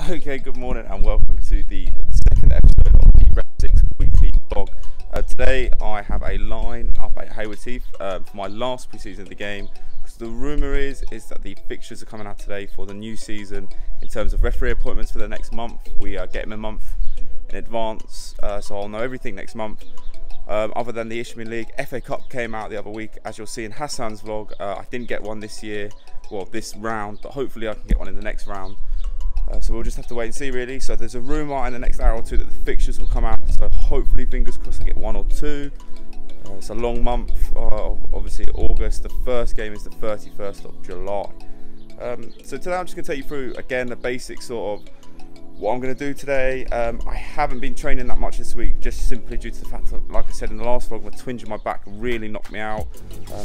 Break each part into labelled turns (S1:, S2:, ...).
S1: Okay, good morning and welcome to the second episode of the REFSIX weekly vlog. Today I have a line up at Haywards Heath for my last pre-season of the game, because the rumour is that the fixtures are coming out today for the new season. In terms of referee appointments for the next month, we get them a month in advance, so I'll know everything next month. Other than the Ishtmian League, FA Cup came out the other week, as you'll see in Hassan's vlog. I didn't get one this year, well this round, but hopefully I can get one in the next round. So we'll just have to wait and see really. So there's a rumour in the next hour or two that the fixtures will come out, so hopefully fingers crossed I get one or two. It's a long month, obviously August. The first game is the 31st of July. So today I'm just going to take you through again the basic sort of what I'm going to do today. I haven't been training that much this week, just simply due to the fact that, like I said in the last vlog, my twinge in my back really knocked me out.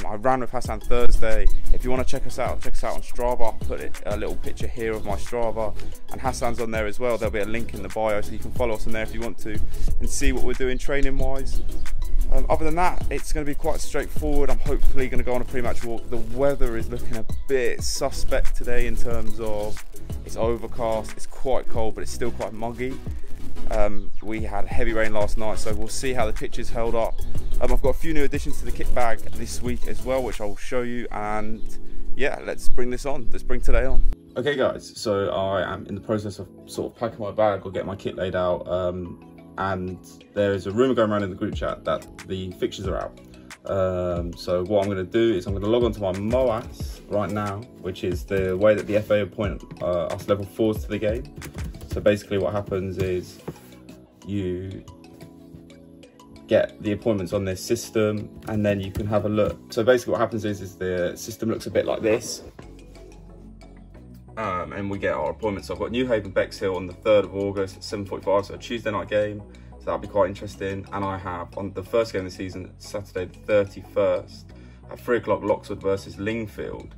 S1: I ran with Hassan Thursday. If you want to check us out on Strava. I'll put a little picture here of my Strava, and Hassan's on there as well. There'll be a link in the bio, so you can follow us on there if you want to and see what we're doing training wise. Other than that, it's going to be quite straightforward. I'm hopefully going to go on a pre-match walk. The weather is looking a bit suspect today in terms of it's overcast, it's quite cold, but it's still quite muggy. We had heavy rain last night, so we'll see how the pitch is held up. I've got a few new additions to the kit bag this week as well, which I'll show you, and yeah, let's bring this on. Let's bring today on. Okay guys, so I am in the process of sort of packing my bag or getting my kit laid out, and there is a rumour going around in the group chat that the fixtures are out. So what I'm going to do is I'm going to log on to my MOAS right now, which is the way that the FA appoint us level 4s to the game. So basically what happens is you get the appointments on this system and then you can have a look. So basically what happens is the system looks a bit like this. And we get our appointments. So I've got Newhaven Bexhill on the 3rd of August at 7:45, so a Tuesday night game. So that'll be quite interesting. And I have on the first game of the season, Saturday the 31st at 3 o'clock, Loxwood versus Lingfield.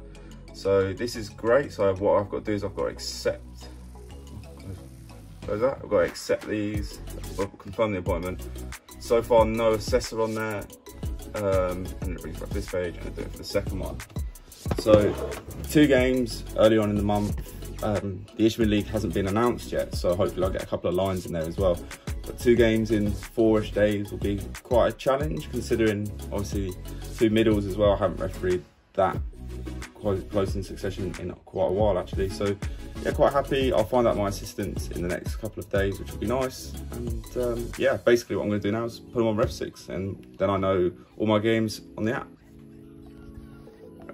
S1: So this is great. So what I've got to do is I've got to accept. I've got to accept these, confirm the appointment. So far, no assessor on there. And it brings back this page, and I do it for the second one. So 2 games early on in the month. The Ishtmian League hasn't been announced yet, so hopefully I'll get a couple of lines in there as well. But 2 games in 4-ish days will be quite a challenge, considering obviously 2 middles as well. I haven't refereed that quite close in succession in quite a while actually. So yeah, quite happy. I'll find out my assistants in the next couple of days, which will be nice. And yeah, basically what I'm going to do now is put them on REFSIX, and then I know all my games on the app.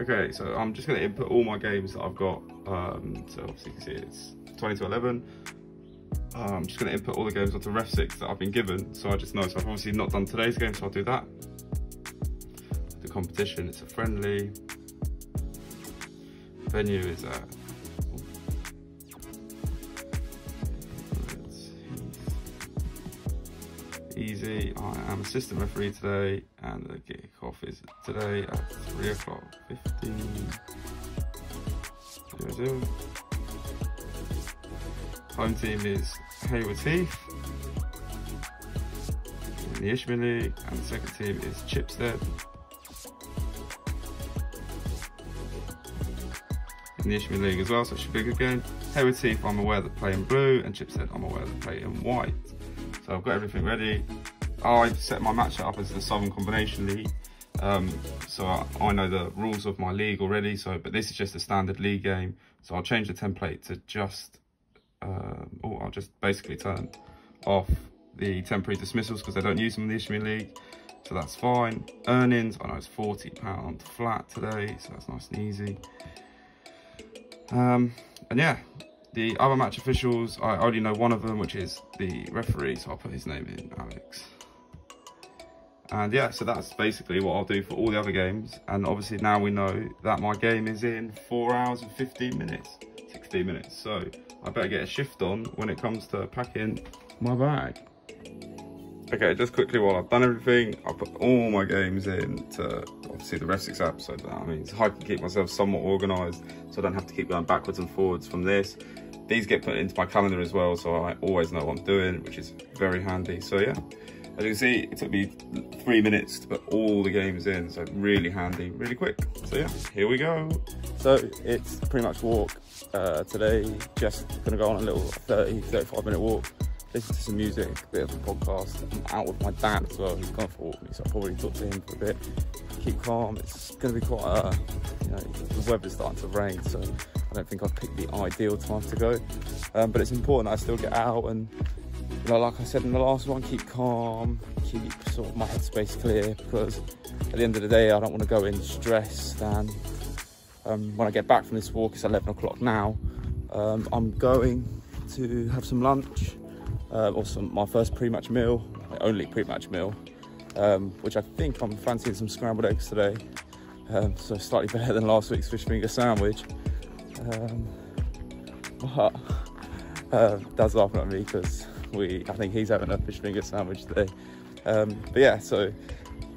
S1: Okay, so I'm just going to input all my games that I've got. So obviously you can see it's 20 to 11. I'm just going to input all the games onto REFSIX that I've been given, so I just know. So I've obviously not done today's game, so I'll do that. The competition, it's a friendly. Venue is at easy. I am assistant referee today, and the kick-off is today at 3 o'clock 15. Home team is Haywards Heath in the Ishtmian League, and the second team is Chipstead in the Ishtmian League as well, so it should be a good game. Haywards Heath, I'm aware that play in blue, and Chipstead, I'm aware that play in white. So I've got everything ready. I've set my match up as the Southern Combination League, so I know the rules of my league already. So, but this is just a standard league game, so I'll change the template to just, I'll just basically turn off the temporary dismissals because they don't use them in the Ishtmian League, so that's fine. Earnings, I know it's £40 flat today, so that's nice and easy. And yeah, the other match officials, I already know one of them, which is the referee, so I'll put his name in, Alex. And yeah, so that's basically what I'll do for all the other games. And obviously now we know that my game is in 4 hours and 15 minutes, 16 minutes. So I better get a shift on when it comes to packing my bag. Okay, just quickly, while I've done everything, I'll put all my games in to obviously the REFSIX app, so that means I can keep myself somewhat organised, so I don't have to keep going backwards and forwards from this. These get put into my calendar as well, so I always know what I'm doing, which is very handy. So yeah, As you can see, it took me 3 minutes to put all the games in, so really handy, really quick. So yeah, here we go. So it's PreMatch walk today, just gonna go on a little 35 minute walk, listen to some music, a bit of a podcast. I'm out with my dad as well, he's gone for a walk with me, so I'll probably talk to him for a bit. Keep calm, it's gonna be quite you know, the weather's starting to rain, so I don't think I've picked the ideal time to go. But it's important that I still get out and, you know, like I said in the last one, keep calm, keep sort of my headspace clear, because at the end of the day, I don't want to go in stressed. And when I get back from this walk, it's 11 o'clock now, I'm going to have some lunch, or my first pre-match meal, my only pre-match meal, which I think I'm fancying some scrambled eggs today, so slightly better than last week's fish finger sandwich. But Dad's laughing at me because I think he's having a fish finger sandwich today. But yeah, so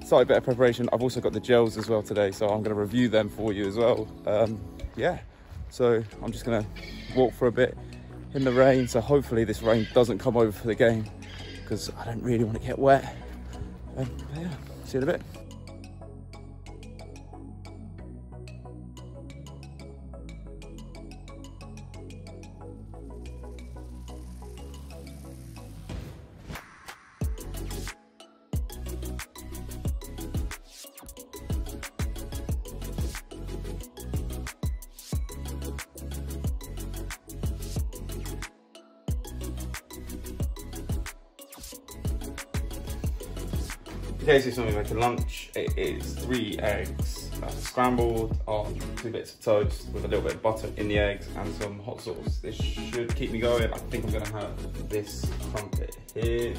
S1: slightly better preparation. I've also got the gels as well today, so I'm going to review them for you as well. Yeah, so I'm just going to walk for a bit in the rain, so hopefully this rain doesn't come over for the game, because I don't really want to get wet. Yeah, see you in a bit. Okay, so something making lunch. It is 3 eggs scrambled on 2 bits of toast with a little bit of butter in the eggs and some hot sauce. This should keep me going. I think I'm going to have this crumpet here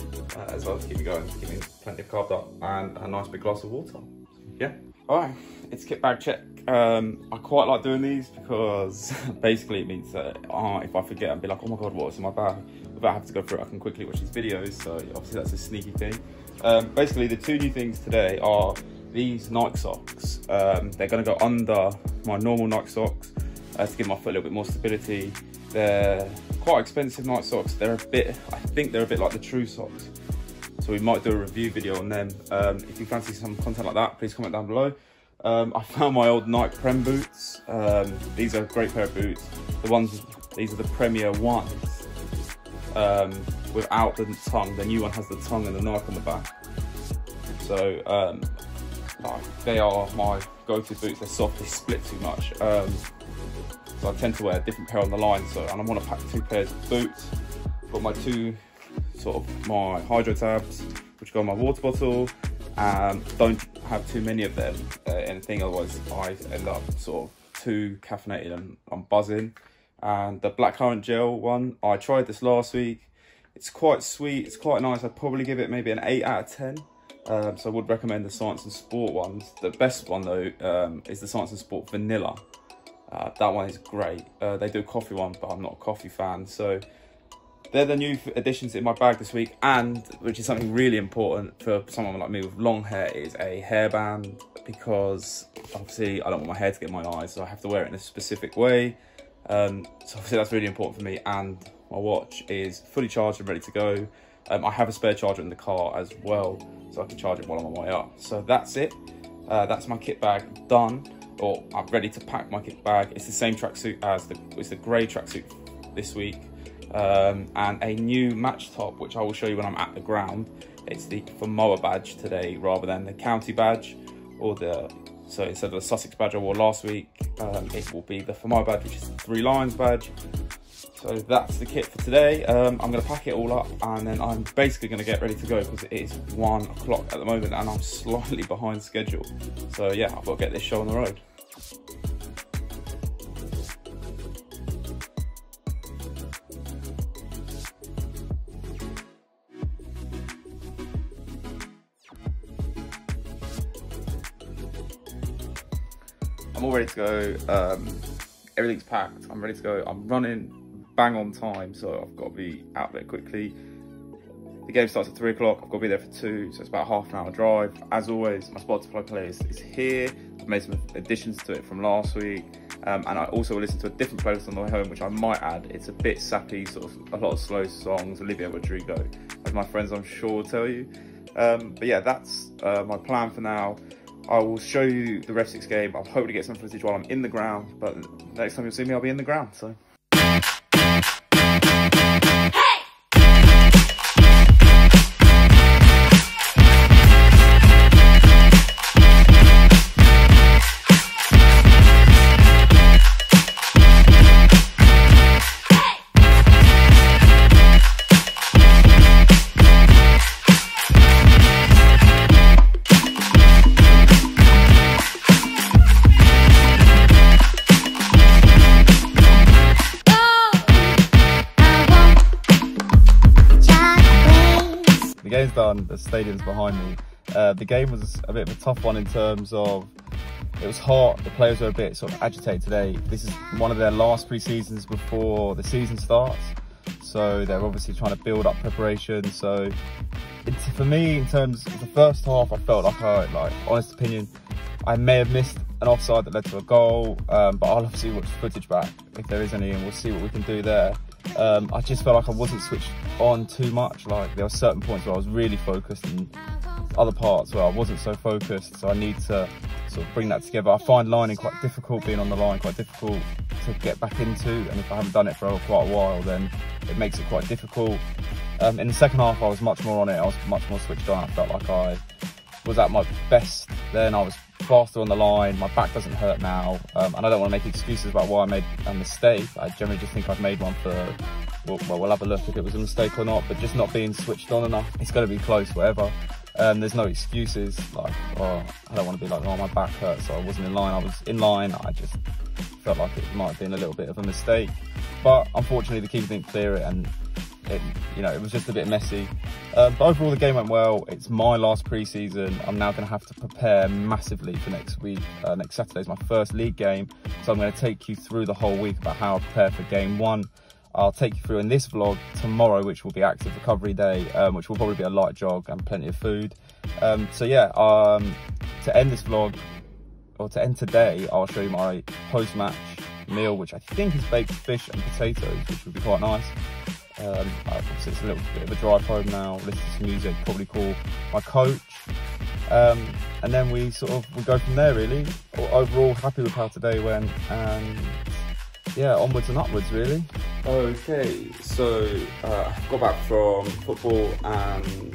S1: as well to keep me going, keep me plenty of carb up, and a nice big glass of water. Yeah. Alright, it's kit bag check. I quite like doing these because basically it means that if I forget, I'll be like, oh my god, what's in my bag? Without having to go through it, I can quickly watch these videos, so obviously that's a sneaky thing. Basically the 2 new things today are these Nike socks. They're going to go under my normal Nike socks to give my foot a little bit more stability. They're quite expensive Nike socks. They're a bit, I think they're a bit like the True socks, so we might do a review video on them. If you fancy some content like that, please comment down below. I found my old Nike Prem boots. These are a great pair of boots. These are the Premier ones. Without the tongue. The new one has the tongue and the Nike on the back. So they are my go-to boots. They're soft, they split too much. So I tend to wear a different pair on the line. And I want to pack 2 pairs of boots. Got my 2 my hydro tabs, which go in my water bottle. Don't have too many of them anything, otherwise I end up sort of too caffeinated and I'm buzzing. And the blackcurrant gel one, I tried this last week. It's quite sweet, it's quite nice. I'd probably give it maybe an 8 out of 10. So I would recommend the Science and Sport ones. The best one though is the Science and Sport Vanilla. That one is great. They do a coffee one, but I'm not a coffee fan. So they're the new additions in my bag this week, and which is something really important for someone like me with long hair, is a hairband, because obviously I don't want my hair to get in my eyes, so I have to wear it in a specific way. So obviously that's really important for me, and my watch is fully charged and ready to go. I have a spare charger in the car as well, so I can charge it while I'm on my way up. So that's it. That's my kit bag done, or I'm ready to pack my kit bag. It's the same tracksuit as it's the grey tracksuit this week, and a new match top, which I will show you when I'm at the ground. It's the Samoa badge today rather than the county badge, or so instead of the Sussex badge I wore last week, it will be the Samoa badge, which is the 3 Lions badge. So that's the kit for today. I'm going to pack it all up, and then I'm basically going to get ready to go because it is 1 o'clock at the moment and I'm slightly behind schedule. So yeah, I've got to get this show on the road. I'm all ready to go. Everything's packed. I'm ready to go. I'm running bang on time, so I've got to be out there quickly. The game starts at 3 o'clock. I've got to be there for 2, so it's about half an hour drive. As always, my Spotify playlist is here. I've made some additions to it from last week, and I also listen to a different playlist on the way home, which I might add. It's a bit sappy, sort of a lot of slow songs, Olivia Rodrigo, as my friends I'm sure will tell you. But yeah, that's my plan for now. I will show you the REFSIX game. I'll hopefully get some footage while I'm in the ground, but next time you'll see me, I'll be in the ground. So.
S2: Game's done, the stadium's behind me. The game was a bit of a tough one in terms of it was hot, the players were a bit sort of agitated today. This is one of their last pre-seasons before the season starts, so they're obviously trying to build up preparation. So for me, in terms of the first half, I felt like honest opinion, I may have missed an offside that led to a goal, but I'll obviously watch the footage back if there is any, and we'll see what we can do there. I just felt like I wasn't switched on too much. Like there were certain points where I was really focused and other parts where I wasn't so focused, so I need to sort of bring that together. I find lining quite difficult, being on the line quite difficult to get back into, and if I haven't done it for quite a while, then it makes it quite difficult. In the second half I was much more on it, I was much more switched on. I felt like I was at my best then, I was faster on the line, my back doesn't hurt now, and I don't want to make excuses about why I made a mistake. I generally just think I've made one for, well, we'll have a look if it was a mistake or not, but just not being switched on enough. It's going to be close, whatever. There's no excuses, like, oh, I don't want to be like, oh, my back hurts, so I wasn't in line. I was in line, I just felt like it might have been a little bit of a mistake. But unfortunately, the keeper didn't clear it, and it was just a bit messy. But overall, the game went well. It's my last pre-season. I'm now going to have to prepare massively for next week. Next Saturday is my first league game, so I'm going to take you through the whole week about how I prepare for game one. I'll take you through in this vlog tomorrow, which will be active recovery day, which will probably be a light jog and plenty of food. So yeah, to end this vlog, or to end today, I'll show you my post-match meal, which I think is baked fish and potatoes, which would be quite nice. Obviously it's a little bit of a drive home now, listen to some music, probably call my coach, and then we go from there really. Overall, happy with how today went, and yeah, onwards and upwards really.
S1: Okay, so got back from football and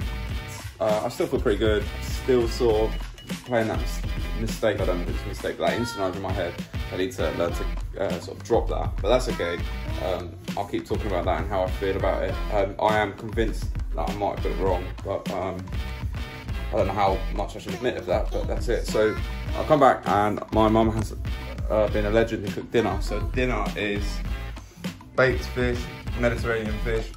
S1: I still feel pretty good. Still sort of playing that mistake. I don't know if it's a mistake, but that instant in my head, I need to learn to sort of drop that, but that's okay. I'll keep talking about that and how I feel about it. I am convinced that I might have got it wrong, but I don't know how much I should admit of that, but that's it. So I'll come back, and my mum has been a legend who cooked dinner. So dinner is baked fish, Mediterranean fish,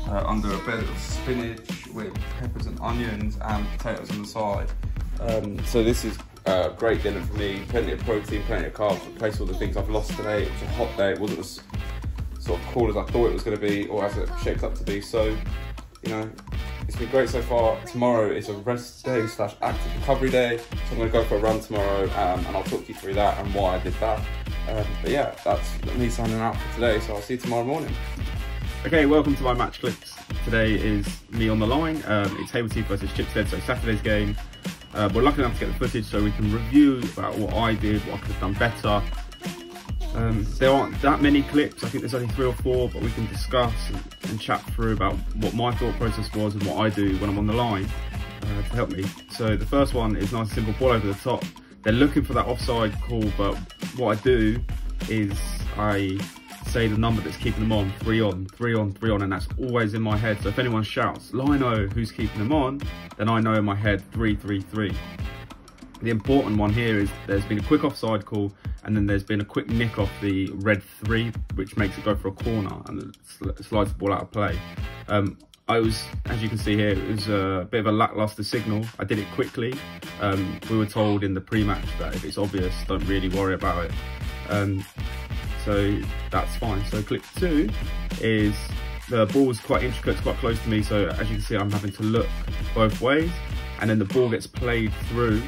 S1: under a bed of spinach with peppers and onions and potatoes on the side. So this is great dinner for me, plenty of protein, plenty of carbs, replace all the things I've lost today. It was a hot day, it wasn't as sort of cool as I thought it was going to be, or as it shaped up to be. So, it's been great so far. Tomorrow is a rest day / active recovery day, so I'm going to go for a run tomorrow, and I'll talk you through that and why I did that. But yeah, that's me signing out for today, so I'll see you tomorrow morning.
S2: Okay, welcome to my match clips. Today is me on the line. It's Haywards versus Chipstead, so Saturday's game. We're lucky enough to get the footage so we can review about what I did, what I could have done better. There aren't that many clips, I think there's only 3 or 4, but we can discuss and chat through about what my thought process was and what I do when I'm on the line to help me. So the first one is nice and simple, ball over the top. They're looking for that offside call, but what I do is I say the number that's keeping them on, 3 on, 3 on, 3 on, and that's always in my head. So if anyone shouts, Lino, who's keeping them on, then I know in my head 3, 3, 3. The important one here is there's been a quick offside call, and then there's been a quick nick off the red 3, which makes it go for a corner and slides the ball out of play. As you can see here, it was a bit of a lackluster signal. I did it quickly. We were told in the pre-match that if it's obvious, don't really worry about it. So that's fine. So clip 2 is the ball's quite intricate, it's quite close to me. So as you can see, I'm having to look both ways, and then the ball gets played through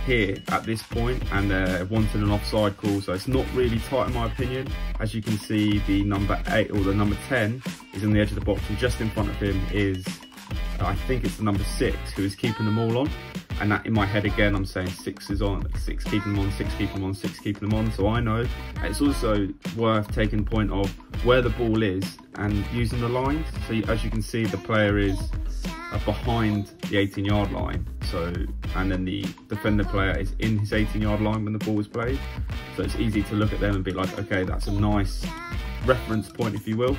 S2: here at this point, and they're wanting an offside call, so it's not really tight in my opinion. As you can see, the number 8 or the number 10 is on the edge of the box, and just in front of him is I think it's the number 6 who is keeping them all on. And that in my head again, I'm saying 6 is on, 6 keeping them on, 6 keeping them on, 6 keeping them on. So I know. It's also worth taking point of where the ball is and using the lines. So as you can see, the player is behind the 18-yard line. So, and then the defender player is in his 18-yard line when the ball was played. So it's easy to look at them and be like, okay, that's a nice reference point, if you will.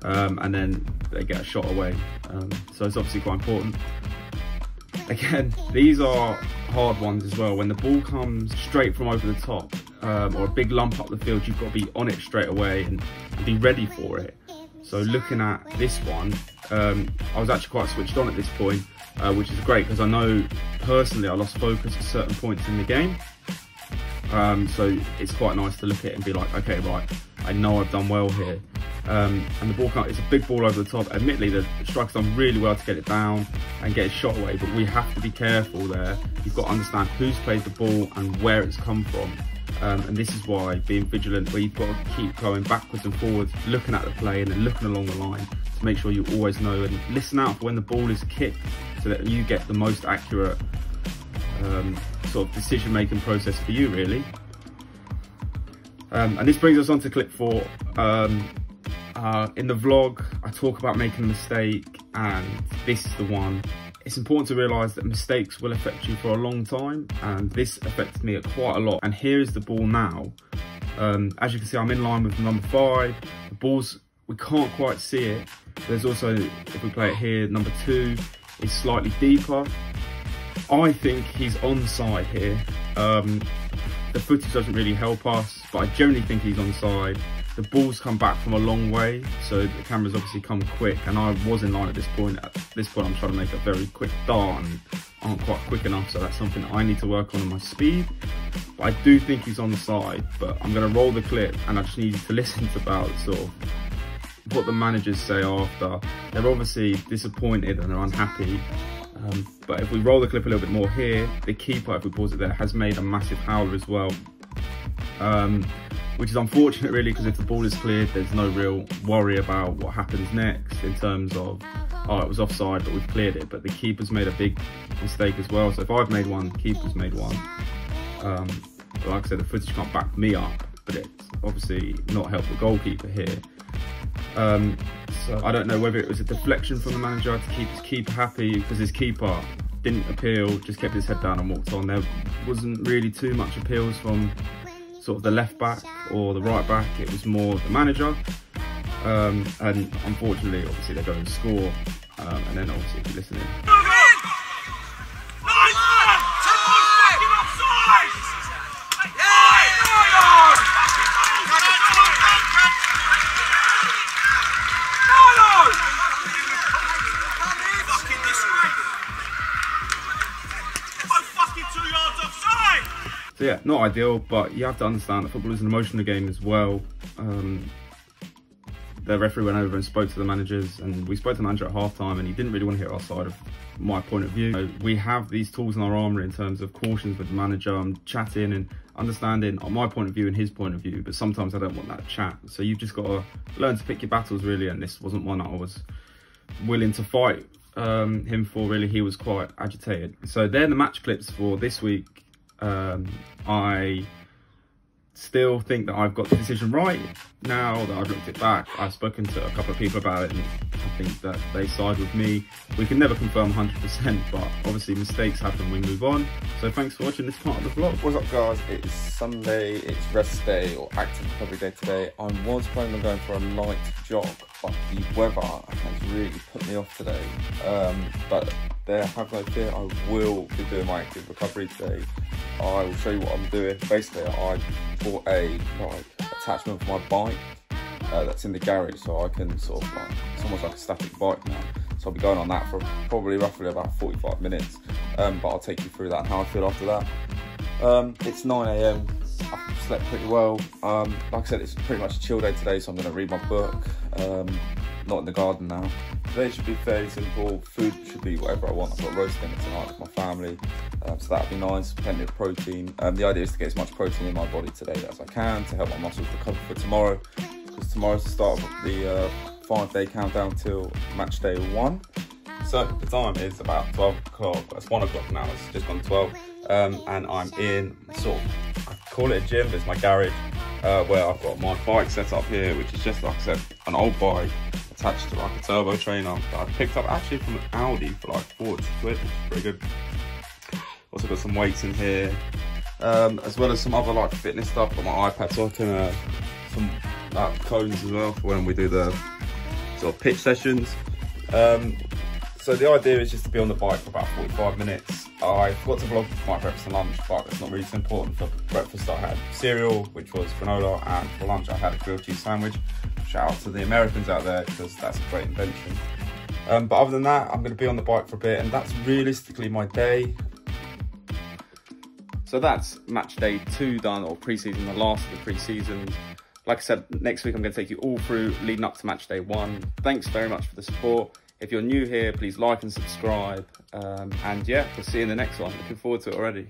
S2: And then they get a shot away. So it's obviously quite important. Again, these are hard ones as well. When the ball comes straight from over the top, or a big lump up the field, you've got to be on it straight away and be ready for it. So looking at this one, I was actually quite switched on at this point, which is great because I know personally I lost focus at certain points in the game. So it's quite nice to look at it and be like, okay, right, I know I've done well here. And the ball it's a big ball over the top. Admittedly, the striker's done really well to get it down and get his shot away, but we have to be careful there. You've got to understand who's played the ball and where it's come from. And this is why being vigilant, where you've got to keep going backwards and forwards, looking at the play and then looking along the line to make sure you always know and listen out for when the ball is kicked so that you get the most accurate sort of decision-making process for you, really. And this brings us on to clip 4. In the vlog, I talk about making a mistake, and this is the one. It's important to realise that mistakes will affect you for a long time, and this affected me quite a lot. And here is the ball now. As you can see, I'm in line with number 5. The ball's, we can't quite see it. There's also, if we play it here, number 2 is slightly deeper. I think he's onside here. The footage doesn't really help us, but I generally think he's onside. The ball's come back from a long way, so the camera's obviously come quick, and I was in line at this point. At this point, I'm trying to make a very quick dart and aren't quite quick enough, so that's something that I need to work on in my speed. But I do think he's onside, but I'm going to roll the clip, and I just need you to listen to about sort of what the managers say after. They're obviously disappointed and they're unhappy. But if we roll the clip a little bit more here, the keeper, if we pause it there, has made a massive howler as well. Which is unfortunate really, because if the ball is cleared, there's no real worry about what happens next in terms of, oh, it was offside, but we've cleared it. But the keeper's made a big mistake as well. So if I've made one, the keeper's made one. Like I said, the footage can't back me up, but it's obviously not helped the goalkeeper here. So I don't know whether it was a deflection from the manager to keep his keeper happy, because his keeper didn't appeal, just kept his head down and walked on. There wasn't really too much appeals from sort of the left back or the right back. It was more the manager. And unfortunately, obviously they're going to score. And then obviously if you listen in. So yeah, not ideal, but you have to understand that football is an emotional game as well. The referee went over and spoke to the managers, and we spoke to the manager at half-time, and he didn't really want to hear our side of my point of view. We have these tools in our armoury in terms of cautions with the manager and chatting and understanding my point of view and his point of view, but sometimes I don't want that chat. So you've just got to learn to pick your battles really, and this wasn't one that I was willing to fight him for really. He was quite agitated. So they're the match clips for this week. I still think that I've got the decision right now that I've looked it back. I've spoken to a couple of people about it, and I think that they side with me. We can never confirm 100%, but obviously mistakes happen, we move on. So thanks for watching this part of the vlog.
S1: What's up guys, it's Sunday, it's rest day or active recovery day today. I was planning on going for a light jog, but the weather has really put me off today. But there, have no fear, I will be doing my active recovery today. I will show you what I'm doing. Basically, I bought a attachment for my bike that's in the garage, so I can sort of it's almost like a static bike now. So I'll be going on that for probably roughly about 45 minutes. But I'll take you through that and how I feel after that. It's 9 AM. I've slept pretty well. Like I said, it's pretty much a chill day today, so I'm going to read my book. Not in the garden now. Today should be fairly simple. Food should be whatever I want. I've got roast dinner tonight with my family, so that'll be nice. Plenty of protein. The idea is to get as much protein in my body today as I can to help my muscles recover for tomorrow, because tomorrow's the start of the 5-day countdown till match day 1. So the time is about 12 o'clock. It's 1 o'clock now, it's just gone 12. And I'm in sort of, I call it a gym, but it's my garage, where I've got my bike set up here, which is just, like I said, an old bike attached to like a turbo trainer that I picked up actually from an Audi for like 40 quid, which is pretty good. Also got some weights in here, as well as some other like fitness stuff. Got my iPad, so I can some cones as well for when we do the sort of pitch sessions. So the idea is just to be on the bike for about 45 minutes. I forgot to vlog my breakfast and lunch, but it's not really so important. For breakfast I had cereal, which was granola, and for lunch I had a grilled cheese sandwich. Shout out to the Americans out there, because that's a great invention. But other than that, I'm going to be on the bike for a bit, and that's realistically my day. So that's match day 2 done, or pre-season, the last of the pre-season. Like I said, next week I'm going to take you all through leading up to match day 1. Thanks very much for the support. If you're new here, please like and subscribe. And yeah, we'll see you in the next one. Looking forward to it already.